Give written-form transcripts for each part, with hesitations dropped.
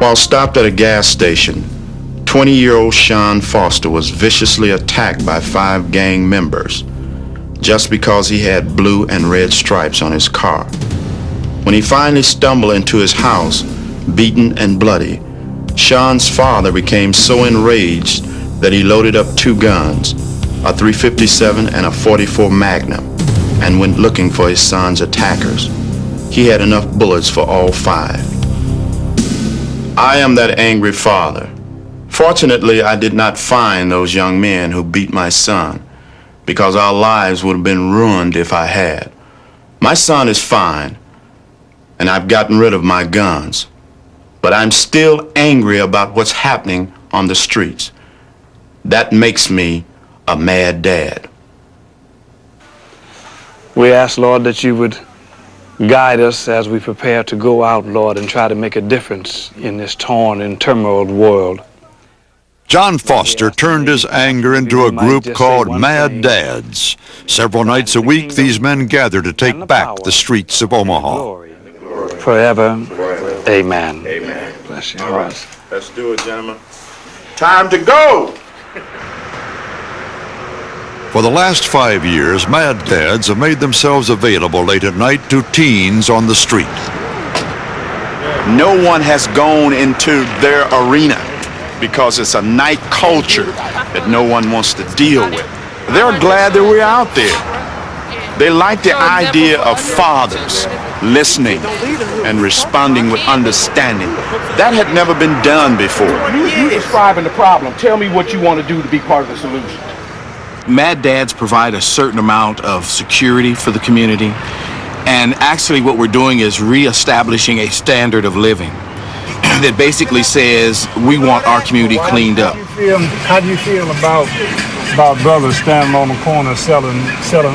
While stopped at a gas station, 20-year-old Sean Foster was viciously attacked by 5 gang members just because he had blue and red stripes on his car. When he finally stumbled into his house, beaten and bloody, Sean's father became so enraged that he loaded up 2 guns, a .357 and a .44 Magnum, and went looking for his son's attackers. He had enough bullets for all 5. I am that angry father. Fortunately, I did not find those young men who beat my son, because our lives would have been ruined if I had. My son is fine, and I've gotten rid of my guns, but I'm still angry about what's happening on the streets. That makes me a mad dad. We ask, Lord, that you would guide us as we prepare to go out, Lord, and try to make a difference in this torn and turmoiled world. John Foster turned his anger into a group called Mad Dads. Several nights a week, these men gather to take back the streets of Omaha. Forever, amen. Amen. Bless you. All right, let's do it, gentlemen. Time to go! For the last 5 years, Mad Dads have made themselves available late at night to teens on the street. No one has gone into their arena because it's a night culture that no one wants to deal with. They're glad that we're out there. They like the idea of fathers listening and responding with understanding. That had never been done before. You describing the problem. Tell me what you want to do to be part of the solution. Mad Dads provide a certain amount of security for the community, and actually what we're doing is reestablishing a standard of living that basically says we want our community cleaned up. How do you feel about brothers standing on the corner selling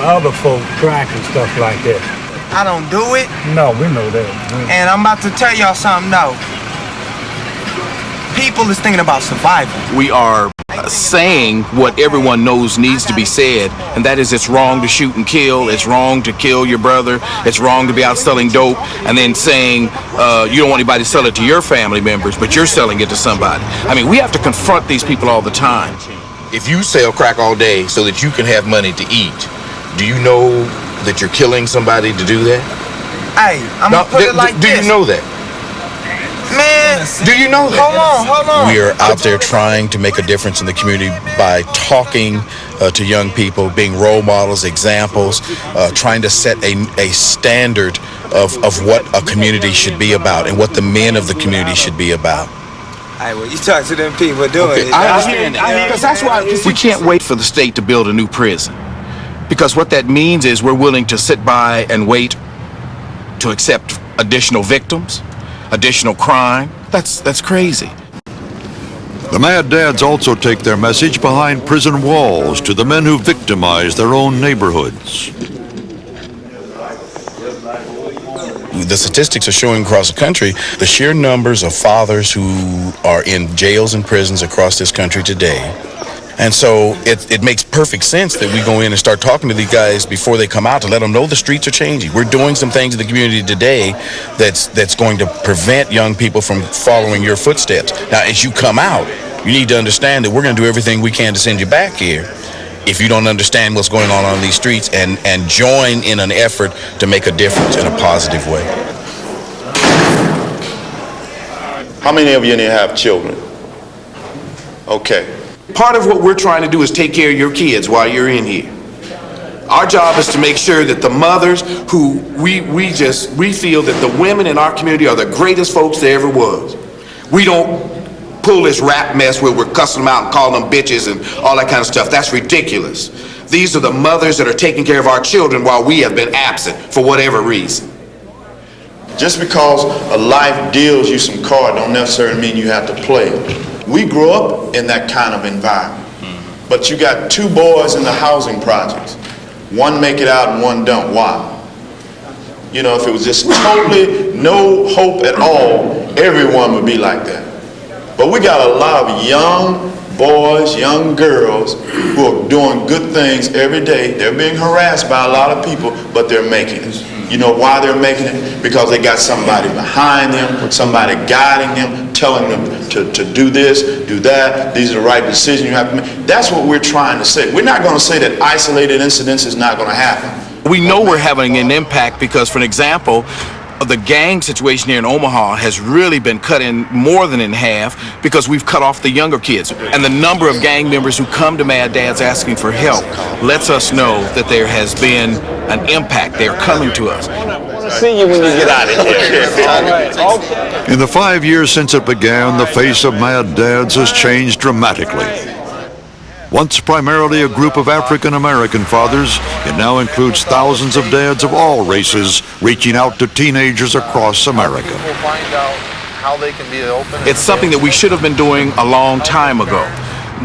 other folk crack and stuff like that? I don't do it. No, we know that. And I'm about to tell y'all something now. People is thinking about survival. We are saying what everyone knows needs to be said, and that is it's wrong to shoot and kill, it's wrong to kill your brother, it's wrong to be out selling dope, and then saying you don't want anybody to sell it to your family members, but you're selling it to somebody. I mean, we have to confront these people all the time. If you sell crack all day so that you can have money to eat, do you know that you're killing somebody to do that? Hey, I'm gonna put it like this. Do you know that? Man, do you know that? Hold on. We are out there trying to make a difference in the community by talking to young people, being role models, examples, trying to set a standard of what a community should be about and what the men of the community should be about. Hey, well, you talk to them people doing it. I understand that. Because that's why we can't wait for the state to build a new prison. Because what that means is we're willing to sit by and wait to accept additional victims, additional crime. That's crazy. The Mad Dads also take their message behind prison walls to the men who victimize their own neighborhoods. The statistics are showing across the country the sheer numbers of fathers who are in jails and prisons across this country today. And so it makes perfect sense that we go in and start talking to these guys before they come out to let them know the streets are changing. We're doing some things in the community today that's going to prevent young people from following your footsteps. Now, as you come out, you need to understand that we're going to do everything we can to send you back here if you don't understand what's going on these streets and join in an effort to make a difference in a positive way. How many of you in here have children? Okay. Part of what we're trying to do is take care of your kids while you're in here. Our job is to make sure that the mothers who we feel that the women in our community are the greatest folks there ever was. We don't pull this rap mess where we're cussing them out and calling them bitches and all that kind of stuff. That's ridiculous. These are the mothers that are taking care of our children while we have been absent for whatever reason. Just because a life deals you some cards don't necessarily mean you have to play. We grew up in that kind of environment. But you got 2 boys in the housing projects. One make it out and one don't. Why? You know, if it was just totally no hope at all, everyone would be like that. But we got a lot of young boys, young girls who are doing good things every day. They're being harassed by a lot of people, but they're making it. You know why they're making it? Because they got somebody behind them, somebody guiding them, telling them to do this, do that, these are the right decisions you have to make. That's what we're trying to say. We're not going to say that isolated incidents is not going to happen. We know we're having an impact because, for an example, the gang situation here in Omaha has really been cut in more than in half because we've cut off the younger kids. And the number of gang members who come to Mad Dads asking for help lets us know that there has been an impact. They're coming to us. See you when you get out of here. All right. Okay. In the 5 years since it began, the face of Mad Dads has changed dramatically. Once primarily a group of African-American fathers, it now includes thousands of dads of all races reaching out to teenagers across America. It's something that we should have been doing a long time ago.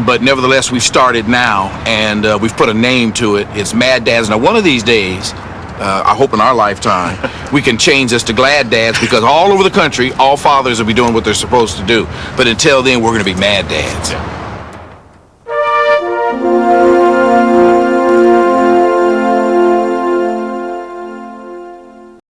But nevertheless, we've started now, and we've put a name to it. It's Mad Dads. Now, one of these days, I hope in our lifetime, we can change this to Glad Dads, because all over the country, all fathers will be doing what they're supposed to do. But until then, we're going to be Mad Dads.